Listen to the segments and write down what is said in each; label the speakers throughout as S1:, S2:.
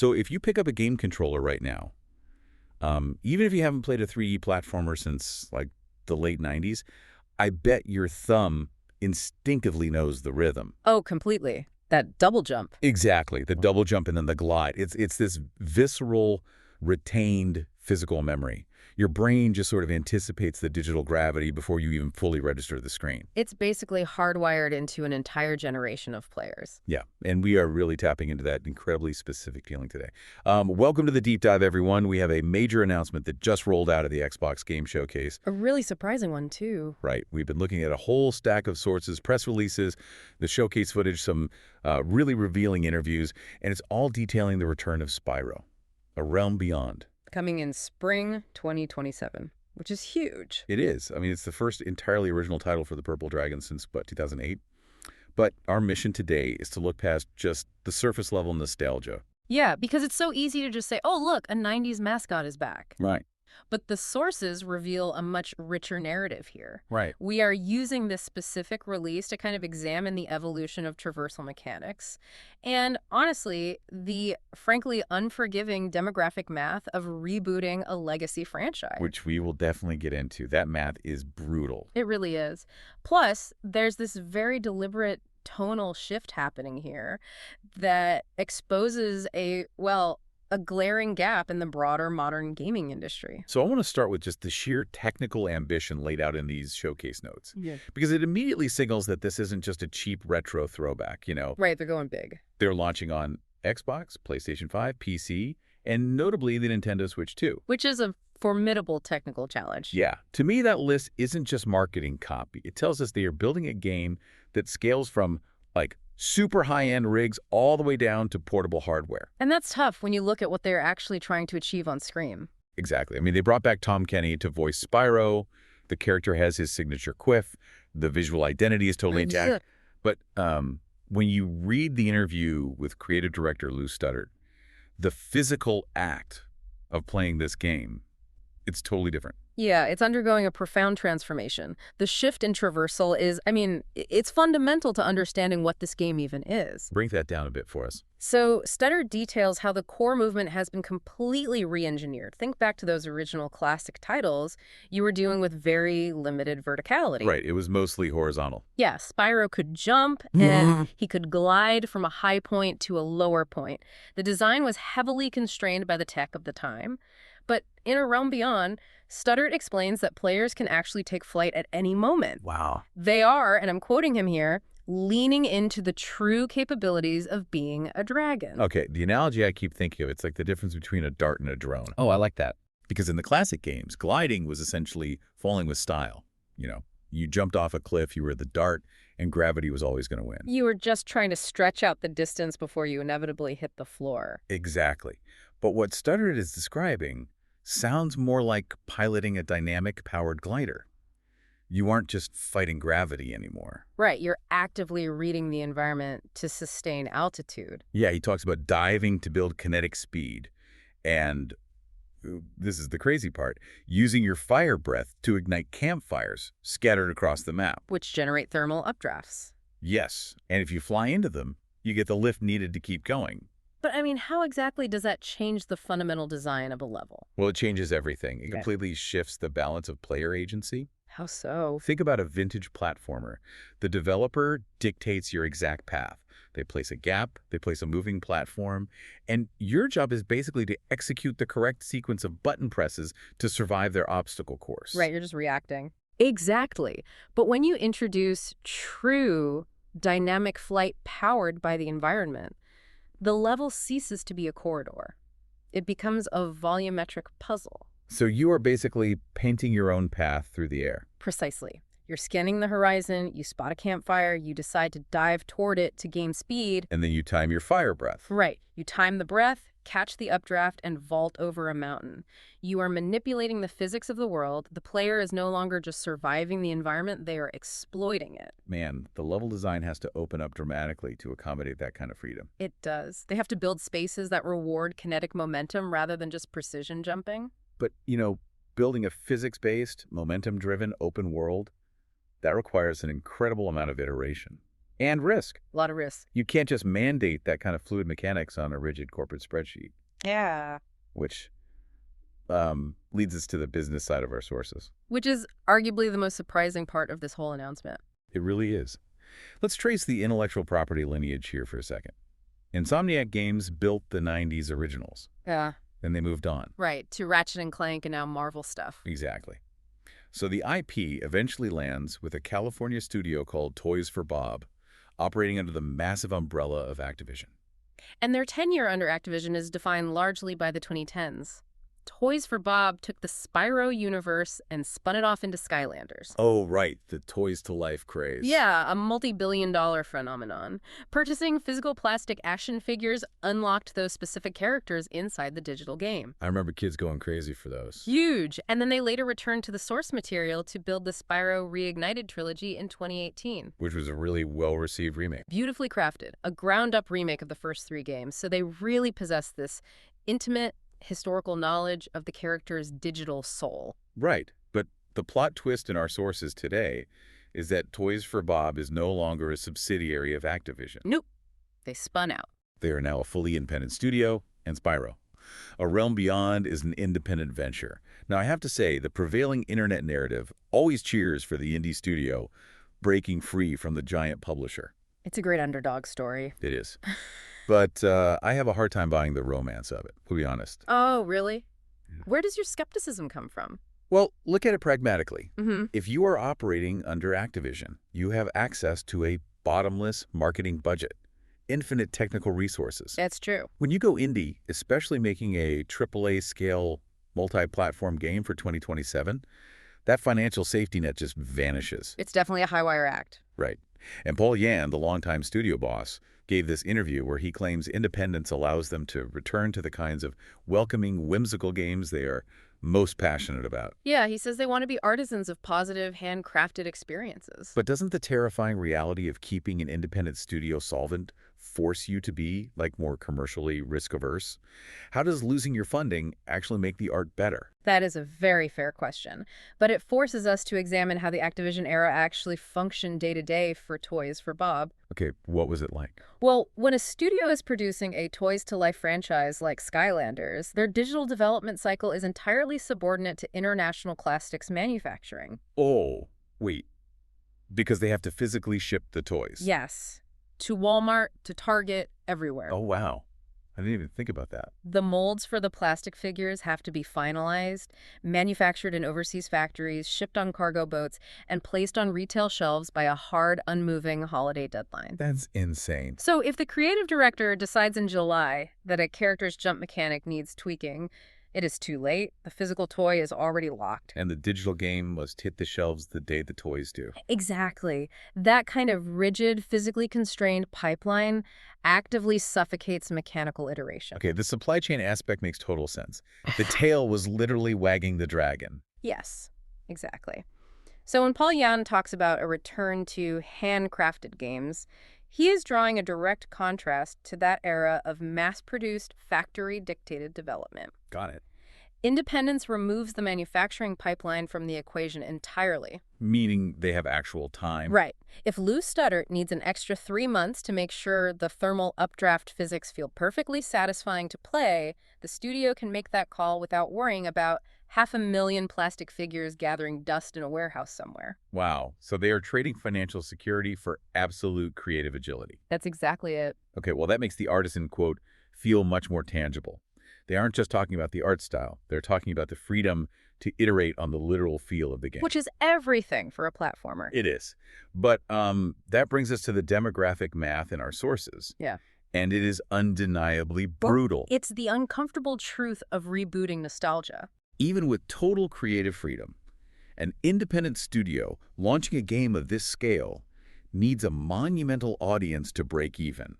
S1: So if you pick up a game controller right now, even if you haven't played a 3D platformer since like the late 90s, I bet your thumb instinctively knows the rhythm.
S2: Oh, completely. That double jump.
S1: Exactly. The double jump and then the glide. It's this visceral, retained physical memory. Your brain just sort of anticipates the digital gravity before you even fully register the screen.
S2: It's basically hardwired into an entire generation of players.
S1: Yeah, and we are really tapping into that incredibly specific feeling today. Welcome to the Deep Dive, everyone. We have a major announcement that just rolled out of the Xbox Game Showcase.
S2: A really surprising one, too.
S1: Right. We've been looking at a whole stack of sources, press releases, the showcase footage, some really revealing interviews, and it's all detailing the return of Spyro, A Realm Beyond.
S2: Coming in spring 2027, which is huge.
S1: It is. I mean, it's the first entirely original title for the Purple Dragon since, 2008? But our mission today is to look past just the surface-level nostalgia.
S2: Yeah, because it's so easy to just say, oh, look, a 90s mascot is back.
S1: Right.
S2: But the sources reveal a much richer narrative here.
S1: Right.
S2: We are using this specific release to kind of examine the evolution of traversal mechanics and, honestly, the frankly unforgiving demographic math of rebooting a legacy franchise.
S1: Which we will definitely get into. That math is brutal.
S2: It really is. Plus, there's this very deliberate tonal shift happening here that exposes a glaring gap in the broader modern gaming industry.
S1: So I want to start with just the sheer technical ambition laid out in these showcase notes.
S2: Yeah.
S1: Because it immediately signals that this isn't just a cheap retro throwback,
S2: Right, they're going big.
S1: They're launching on Xbox, PlayStation 5, PC, and notably the Nintendo Switch 2.
S2: Which is a formidable technical challenge.
S1: Yeah. To me, that list isn't just marketing copy. It tells us they are building a game that scales from, like, super high-end rigs all the way down to portable hardware.
S2: And that's tough when you look at what they're actually trying to achieve on screen.
S1: Exactly. I mean, they brought back Tom Kenny to voice Spyro. The character has his signature quiff. The visual identity is totally intact. But when you read the interview with creative director Lou Studdard, the physical act of playing this game, it's totally different.
S2: Yeah, it's undergoing a profound transformation. The shift in traversal is, it's fundamental to understanding what this game even is.
S1: Break that down a bit for us.
S2: So Studdard details how the core movement has been completely re-engineered. Think back to those original classic titles. You were dealing with very limited verticality.
S1: Right, it was mostly horizontal.
S2: Yeah, Spyro could jump, and he could glide from a high point to a lower point. The design was heavily constrained by the tech of the time. But in A Realm Beyond, Studdard explains that players can actually take flight at any moment.
S1: Wow.
S2: They are, and I'm quoting him here, leaning into the true capabilities of being a dragon.
S1: Okay, the analogy I keep thinking of, it's like the difference between a dart and a drone.
S3: Oh, I like that.
S1: Because in the classic games, gliding was essentially falling with style. You jumped off a cliff, you were the dart, and gravity was always going to win.
S2: You were just trying to stretch out the distance before you inevitably hit the floor.
S1: Exactly. But what Studdard is describing sounds more like piloting a dynamic-powered glider. You aren't just fighting gravity anymore.
S2: Right, you're actively reading the environment to sustain altitude.
S1: Yeah, he talks about diving to build kinetic speed. And this is the crazy part, using your fire breath to ignite campfires scattered across the map.
S2: Which generate thermal updrafts.
S1: Yes, and if you fly into them, you get the lift needed to keep going.
S2: But, how exactly does that change the fundamental design of a level?
S1: Well, it changes everything. It completely shifts the balance of player agency.
S2: How so?
S1: Think about a vintage platformer. The developer dictates your exact path. They place a gap, they place a moving platform, and your job is basically to execute the correct sequence of button presses to survive their obstacle course.
S2: Right, you're just reacting. Exactly. But when you introduce true dynamic flight powered by the environment, the level ceases to be a corridor. It becomes a volumetric puzzle.
S1: So you are basically painting your own path through the air.
S2: Precisely. You're scanning the horizon, you spot a campfire, you decide to dive toward it to gain speed.
S1: And then you time your fire breath.
S2: Right. You time the breath, catch the updraft, and vault over a mountain. You are manipulating the physics of the world. The player is no longer just surviving the environment, they are exploiting it.
S1: Man, the level design has to open up dramatically to accommodate that kind of freedom.
S2: It does. They have to build spaces that reward kinetic momentum rather than just precision jumping.
S1: But, building a physics-based, momentum-driven open world, that requires an incredible amount of iteration. And risk.
S2: A lot of risk.
S1: You can't just mandate that kind of fluid mechanics on a rigid corporate spreadsheet.
S2: Yeah.
S1: Which leads us to the business side of our sources.
S2: Which is arguably the most surprising part of this whole announcement.
S1: It really is. Let's trace the intellectual property lineage here for a second. Insomniac Games built the 90s originals.
S2: Yeah.
S1: Then they moved on.
S2: Right, to Ratchet and Clank and now Marvel stuff.
S1: Exactly. So the IP eventually lands with a California studio called Toys for Bob, operating under the massive umbrella of Activision.
S2: And their tenure under Activision is defined largely by the 2010s. Toys for Bob took the Spyro universe and spun it off into Skylanders.
S1: Oh, right. The toys-to-life craze.
S2: Yeah, a multi-billion-dollar phenomenon. Purchasing physical plastic action figures unlocked those specific characters inside the digital game.
S1: I remember kids going crazy for those.
S2: Huge. And then they later returned to the source material to build the Spyro Reignited trilogy in 2018.
S1: Which was a really well-received remake.
S2: Beautifully crafted. A ground-up remake of the first 3 games. So they really possess this intimate historical knowledge of the character's digital soul.
S1: Right. But the plot twist in our sources today is that Toys for Bob is no longer a subsidiary of Activision.
S2: Nope. They spun out.
S1: They are now a fully independent studio and Spyro. A Realm Beyond is an independent venture. Now, I have to say, the prevailing internet narrative always cheers for the indie studio breaking free from the giant publisher.
S2: It's a great underdog story.
S1: It is. But I have a hard time buying the romance of it, to be honest.
S2: Oh, really?
S1: Yeah.
S2: Where does your skepticism come from?
S1: Well, look at it pragmatically.
S2: Mm-hmm.
S1: If you are operating under Activision, you have access to a bottomless marketing budget, infinite technical resources.
S2: That's true.
S1: When you go indie, especially making a AAA scale multi-platform game for 2027, that financial safety net just vanishes.
S2: It's definitely a high-wire act.
S1: Right. And Paul Yan, the longtime studio boss, gave this interview where he claims independence allows them to return to the kinds of welcoming, whimsical games they are most passionate about.
S2: Yeah, he says they want to be artisans of positive, handcrafted experiences.
S1: But doesn't the terrifying reality of keeping an independent studio solvent force you to be, like, more commercially risk-averse? How does losing your funding actually make the art better?
S2: That is a very fair question, but it forces us to examine how the Activision era actually functioned day-to-day for Toys for Bob.
S1: Okay, what was it like?
S2: Well, when a studio is producing a toys-to-life franchise like Skylanders, their digital development cycle is entirely subordinate to international plastics manufacturing.
S1: Oh, wait. Because they have to physically ship the toys?
S2: Yes. To Walmart, to Target, everywhere.
S1: Oh, wow. I didn't even think about that.
S2: The molds for the plastic figures have to be finalized, manufactured in overseas factories, shipped on cargo boats, and placed on retail shelves by a hard, unmoving holiday deadline.
S1: That's insane.
S2: So if the creative director decides in July that a character's jump mechanic needs tweaking, it is too late. The physical toy is already locked.
S1: And the digital game must hit the shelves the day the toys do.
S2: Exactly. That kind of rigid, physically constrained pipeline actively suffocates mechanical iteration.
S1: Okay, the supply chain aspect makes total sense. The tail was literally wagging the dragon.
S2: Yes, exactly. So when Paul Yan talks about a return to handcrafted games, he is drawing a direct contrast to that era of mass-produced, factory-dictated development.
S1: Got it.
S2: Independence removes the manufacturing pipeline from the equation entirely.
S1: Meaning they have actual time.
S2: Right. If Lou Studdert needs an extra 3 months to make sure the thermal updraft physics feel perfectly satisfying to play, the studio can make that call without worrying about 500,000 plastic figures gathering dust in a warehouse somewhere.
S1: Wow. So they are trading financial security for absolute creative agility.
S2: That's exactly it.
S1: Okay, well, that makes the artisan, quote, feel much more tangible. They aren't just talking about the art style. They're talking about the freedom to iterate on the literal feel of the game.
S2: Which is everything for a platformer.
S1: It is. But that brings us to the demographic math in our sources.
S2: Yeah.
S1: And it is undeniably brutal.
S2: It's the uncomfortable truth of rebooting nostalgia.
S1: Even with total creative freedom, an independent studio launching a game of this scale needs a monumental audience to break even.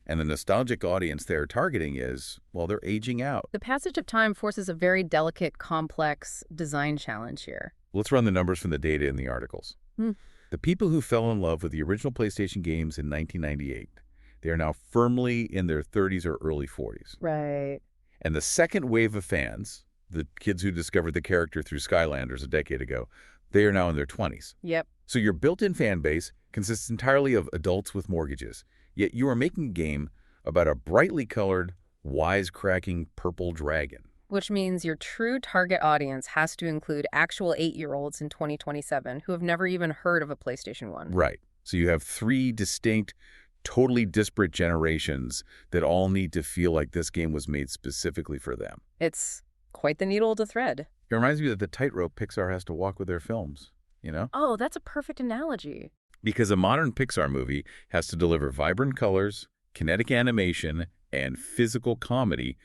S1: And the nostalgic audience they're targeting is, well, they're aging out.
S2: The passage of time forces a very delicate, complex design challenge here.
S1: Let's run the numbers from the data in the articles. The people who fell in love with the original PlayStation games in 1998, they are now firmly in their 30s or early 40s.
S2: Right.
S1: And the second wave of fans, the kids who discovered the character through Skylanders a decade ago, they are now in their 20s.
S2: Yep.
S1: So your built-in fan base consists entirely of adults with mortgages, yet you are making a game about a brightly colored, wisecracking purple dragon.
S2: Which means your true target audience has to include actual 8-year-olds in 2027 who have never even heard of a PlayStation 1.
S1: Right. So you have 3 distinct, totally disparate generations that all need to feel like this game was made specifically for them.
S2: It's quite the needle to thread.
S1: It reminds me of the tightrope Pixar has to walk with their films, you know?
S2: Oh, that's a perfect analogy.
S1: Because a modern Pixar movie has to deliver vibrant colors, kinetic animation, and physical comedy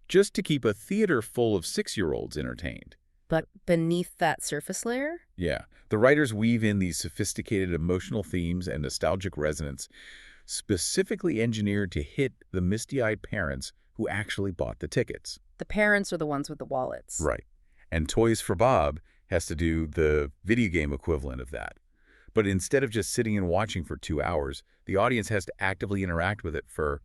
S1: just to keep a theater full of 6-year-olds entertained.
S2: But beneath that surface layer?
S1: Yeah. The writers weave in these sophisticated emotional themes and nostalgic resonance specifically engineered to hit the misty-eyed parents who actually bought the tickets.
S2: The parents are the ones with the wallets.
S1: Right. And Toys for Bob has to do the video game equivalent of that. But instead of just sitting and watching for 2 hours, the audience has to actively interact with it for,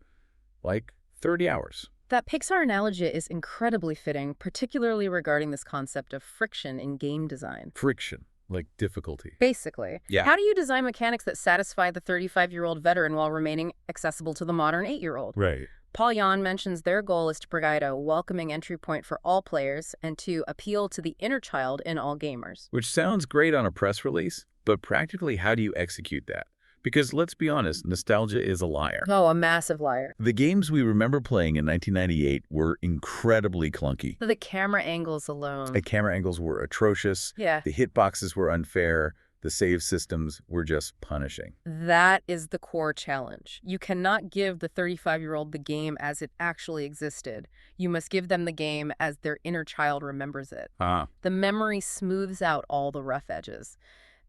S1: like, 30 hours.
S2: That Pixar analogy is incredibly fitting, particularly regarding this concept of friction in game design.
S1: Friction, like difficulty.
S2: Basically.
S1: Yeah.
S2: How do you design mechanics that satisfy the 35-year-old veteran while remaining accessible to the modern 8-year-old?
S1: Right.
S2: Paul Yan mentions their goal is to provide a welcoming entry point for all players and to appeal to the inner child in all gamers.
S1: Which sounds great on a press release, but practically how do you execute that? Because let's be honest, nostalgia is a liar.
S2: Oh, a massive liar.
S1: The games we remember playing in 1998 were incredibly clunky.
S2: The camera angles alone.
S1: The camera angles were atrocious.
S2: Yeah.
S1: The hitboxes were unfair. The save systems were just punishing.
S2: That is the core challenge. You cannot give the 35-year-old the game as it actually existed. You must give them the game as their inner child remembers it. The memory smooths out all the rough edges.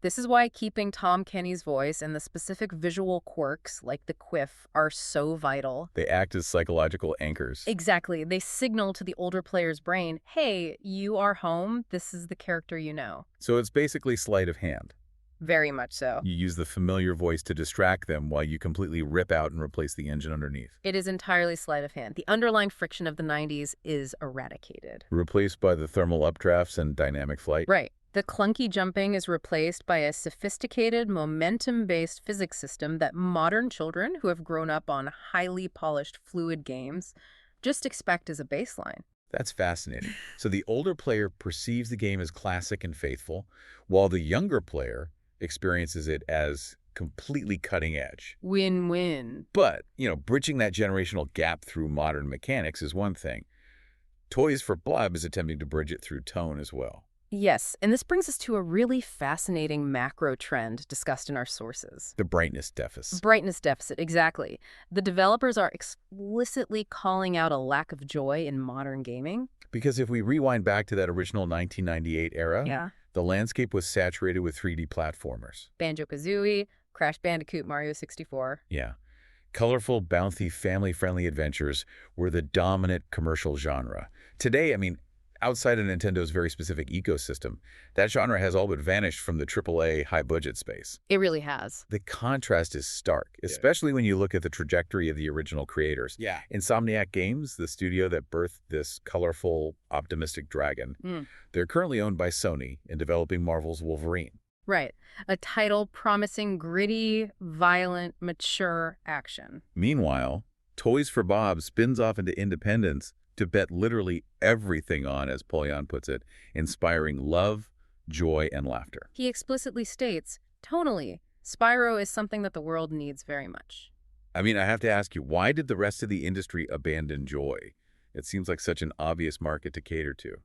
S2: This is why keeping Tom Kenny's voice and the specific visual quirks, like the quiff, are so vital.
S1: They act as psychological anchors.
S2: Exactly. They signal to the older player's brain, hey, you are home. This is the character you know.
S1: So it's basically sleight of hand.
S2: Very much so.
S1: You use the familiar voice to distract them while you completely rip out and replace the engine underneath.
S2: It is entirely sleight of hand. The underlying friction of the 90s is eradicated.
S1: Replaced by the thermal updrafts and dynamic flight.
S2: Right. The clunky jumping is replaced by a sophisticated, momentum-based physics system that modern children who have grown up on highly polished fluid games just expect as a baseline.
S1: That's fascinating. So the older player perceives the game as classic and faithful, while the younger player experiences it as completely cutting edge.
S2: Win-win.
S1: But, bridging that generational gap through modern mechanics is one thing. Toys for Bob is attempting to bridge it through tone as well.
S2: Yes, and this brings us to a really fascinating macro trend discussed in our sources.
S1: The brightness deficit.
S2: Brightness deficit, exactly. The developers are explicitly calling out a lack of joy in modern gaming.
S1: Because if we rewind back to that original 1998 era, the landscape was saturated with 3D platformers.
S2: Banjo-Kazooie, Crash Bandicoot, Mario 64.
S1: Yeah. Colorful, bouncy, family-friendly adventures were the dominant commercial genre. Today, outside of Nintendo's very specific ecosystem, that genre has all but vanished from the AAA high-budget space.
S2: It really has.
S1: The contrast is stark, especially when you look at the trajectory of the original creators.
S3: Yeah.
S1: Insomniac Games, the studio that birthed this colorful, optimistic dragon, they're currently owned by Sony and developing Marvel's Wolverine.
S2: Right. A title promising gritty, violent, mature action.
S1: Meanwhile, Toys for Bob spins off into independence to bet literally everything on, as Paul Yan puts it, inspiring love, joy, and laughter.
S2: He explicitly states, tonally, Spyro is something that the world needs very much.
S1: I have to ask you, why did the rest of the industry abandon joy? It seems like such an obvious market to cater to.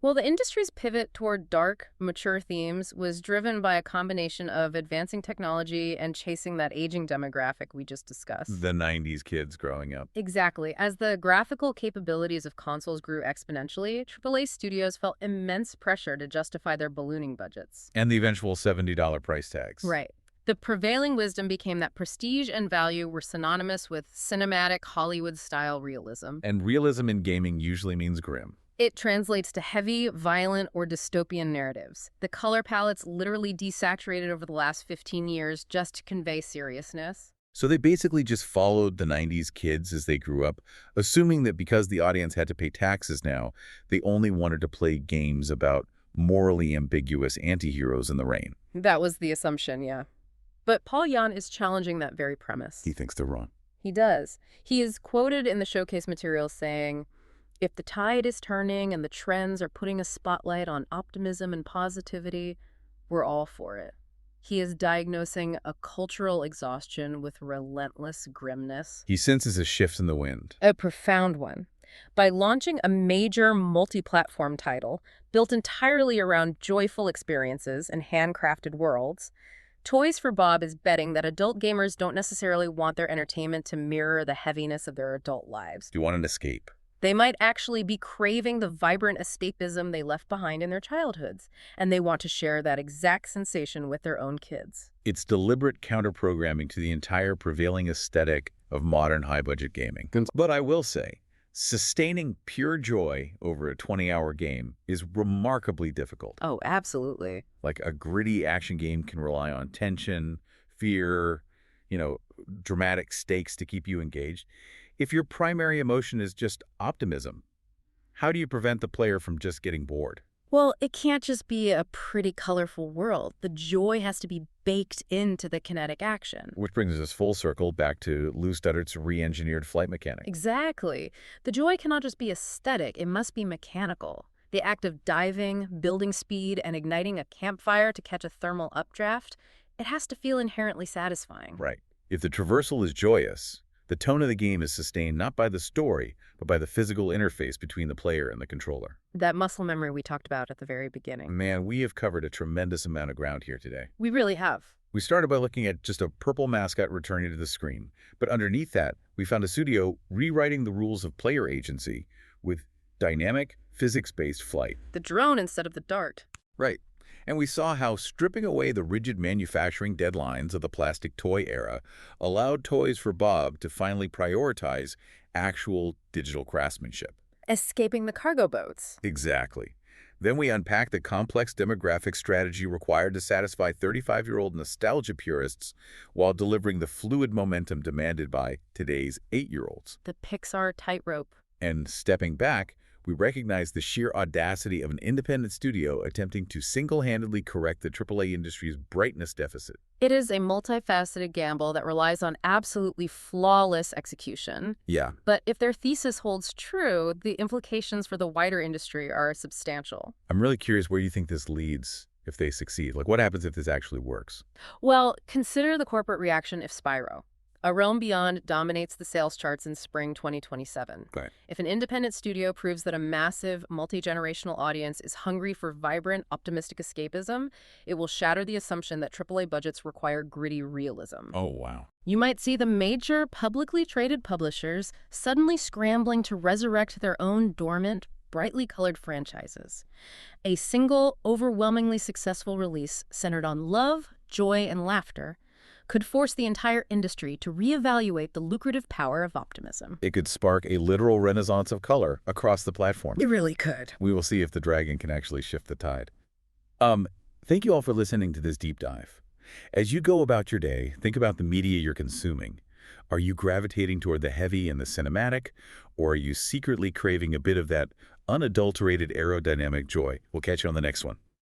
S2: Well, the industry's pivot toward dark, mature themes was driven by a combination of advancing technology and chasing that aging demographic we just discussed.
S1: The 90s kids growing up.
S2: Exactly. As the graphical capabilities of consoles grew exponentially, AAA studios felt immense pressure to justify their ballooning budgets.
S1: And the eventual $70 price tags.
S2: Right. The prevailing wisdom became that prestige and value were synonymous with cinematic Hollywood-style realism.
S1: And realism in gaming usually means grim.
S2: It translates to heavy, violent, or dystopian narratives. The color palettes literally desaturated over the last 15 years just to convey seriousness.
S1: So they basically just followed the 90s kids as they grew up, assuming that because the audience had to pay taxes now, they only wanted to play games about morally ambiguous anti-heroes in the rain.
S2: That was the assumption, yeah. But Paul Yan is challenging that very premise.
S1: He thinks they're wrong.
S2: He does. He is quoted in the showcase materials saying, "If the tide is turning and the trends are putting a spotlight on optimism and positivity, we're all for it." He is diagnosing a cultural exhaustion with relentless grimness.
S1: He senses a shift in the wind.
S2: A profound one. By launching a major multi-platform title built entirely around joyful experiences and handcrafted worlds, Toys for Bob is betting that adult gamers don't necessarily want their entertainment to mirror the heaviness of their adult lives.
S1: Do you want an escape?
S2: They might actually be craving the vibrant escapism they left behind in their childhoods, and they want to share that exact sensation with their own kids.
S1: It's deliberate counter-programming to the entire prevailing aesthetic of modern high-budget gaming. But I will say, sustaining pure joy over a 20-hour game is remarkably difficult.
S2: Oh, absolutely.
S1: Like a gritty action game can rely on tension, fear, dramatic stakes to keep you engaged. If your primary emotion is just optimism, how do you prevent the player from just getting bored?
S2: Well, it can't just be a pretty colorful world. The joy has to be baked into the kinetic action.
S1: Which brings us full circle back to Lou Studdart's re-engineered flight mechanic.
S2: Exactly. The joy cannot just be aesthetic, it must be mechanical. The act of diving, building speed, and igniting a campfire to catch a thermal updraft, it has to feel inherently satisfying.
S1: Right. If the traversal is joyous, the tone of the game is sustained not by the story, but by the physical interface between the player and the controller.
S2: That muscle memory we talked about at the very beginning.
S1: Man, we have covered a tremendous amount of ground here today.
S2: We really have.
S1: We started by looking at just a purple mascot returning to the screen, but underneath that, we found a studio rewriting the rules of player agency with dynamic, physics-based flight.
S2: The drone instead of the dart.
S1: Right. And we saw how stripping away the rigid manufacturing deadlines of the plastic toy era allowed Toys for Bob to finally prioritize actual digital craftsmanship.
S2: Escaping the cargo boats.
S1: Exactly. Then we unpacked the complex demographic strategy required to satisfy 35-year-old nostalgia purists while delivering the fluid momentum demanded by today's 8-year-olds.
S2: The Pixar tightrope.
S1: And stepping back, we recognize the sheer audacity of an independent studio attempting to single-handedly correct the AAA industry's brightness deficit.
S2: It is a multifaceted gamble that relies on absolutely flawless execution.
S1: Yeah.
S2: But if their thesis holds true, the implications for the wider industry are substantial.
S1: I'm really curious where you think this leads if they succeed. Like, what happens if this actually works?
S2: Well, consider the corporate reaction if Spyro, A Realm Beyond, dominates the sales charts in spring 2027.
S1: Right.
S2: If an independent studio proves that a massive, multi-generational audience is hungry for vibrant, optimistic escapism, it will shatter the assumption that AAA budgets require gritty realism.
S1: Oh, wow.
S2: You might see the major, publicly traded publishers suddenly scrambling to resurrect their own dormant, brightly colored franchises. A single, overwhelmingly successful release centered on love, joy, and laughter could force the entire industry to reevaluate the lucrative power of optimism.
S1: It could spark a literal renaissance of color across the platform.
S2: It really could.
S1: We will see if the dragon can actually shift the tide. Thank you all for listening to this deep dive. As you go about your day, think about the media you're consuming. Are you gravitating toward the heavy and the cinematic, or are you secretly craving a bit of that unadulterated aerodynamic joy? We'll catch you on the next one.